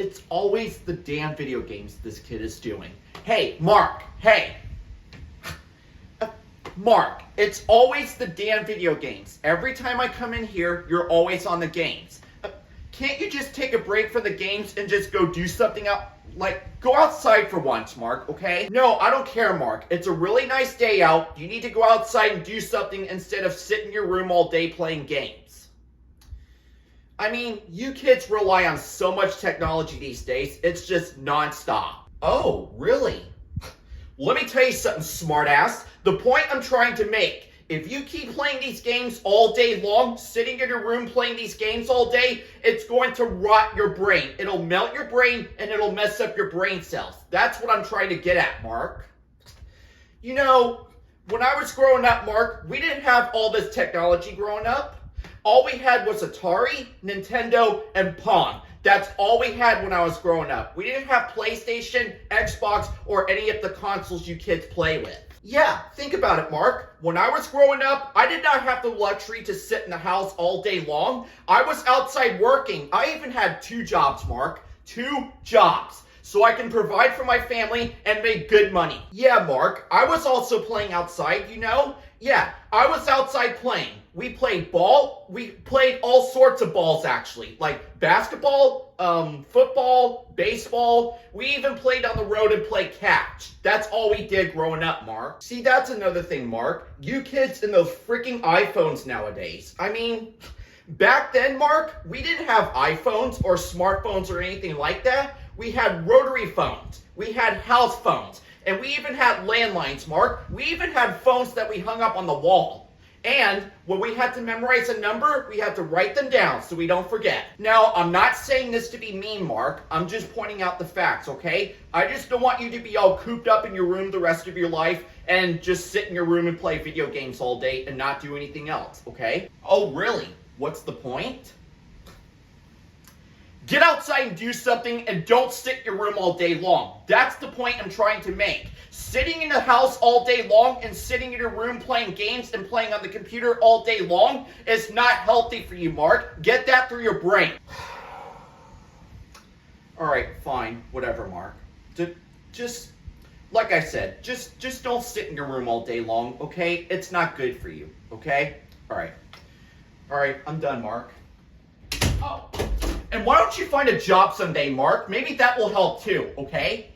It's always the damn video games this kid is doing. Hey, Mark, hey. Mark, it's always the damn video games. Every time I come in here, you're always on the games. Can't you just take a break from the games and just go do something out? Like, go outside for once, Mark, okay? No, I don't care, Mark. It's a really nice day out. You need to go outside and do something instead of sit in your room all day playing games. I mean, you kids rely on so much technology these days, it's just nonstop. Oh, really? Let me tell you something, smartass. The point I'm trying to make, if you keep playing these games all day long, sitting in your room playing these games all day, it's going to rot your brain. It'll melt your brain and it'll mess up your brain cells. That's what I'm trying to get at, Mark. You know, when I was growing up, Mark, we didn't have all this technology growing up. All we had was Atari, Nintendo, and Pong. That's all we had when I was growing up. We didn't have PlayStation, Xbox, or any of the consoles you kids play with. Yeah, think about it, Mark. When I was growing up, I did not have the luxury to sit in the house all day long. I was outside working. I even had 2 jobs, Mark. 2 jobs. So I can provide for my family and make good money. Yeah, Mark, I was also playing outside, you know? Yeah, I was outside playing. We played ball. We played all sorts of balls, actually. Like basketball, football, baseball. We even played on the road and played catch. That's all we did growing up, Mark. See, that's another thing, Mark. You kids and those freaking iPhones nowadays. I mean, back then, Mark, we didn't have iPhones or smartphones or anything like that. We had rotary phones. We had house phones. And we even had landlines, Mark. We even had phones that we hung up on the wall. And when we had to memorize a number, we had to write them down so we don't forget. Now, I'm not saying this to be mean, Mark. I'm just pointing out the facts, okay? I just don't want you to be all cooped up in your room the rest of your life and just sit in your room and play video games all day and not do anything else, okay? Oh, really? What's the point? Get outside and do something and don't sit in your room all day long. That's the point I'm trying to make. Sitting in the house all day long and sitting in your room playing games and playing on the computer all day long is not healthy for you, Mark. Get that through your brain. Alright, fine. Whatever, Mark. Just, like I said, just don't sit in your room all day long, okay? It's not good for you, okay? Alright, I'm done, Mark. Oh. And why don't you find a job someday, Mark? Maybe that will help too, okay?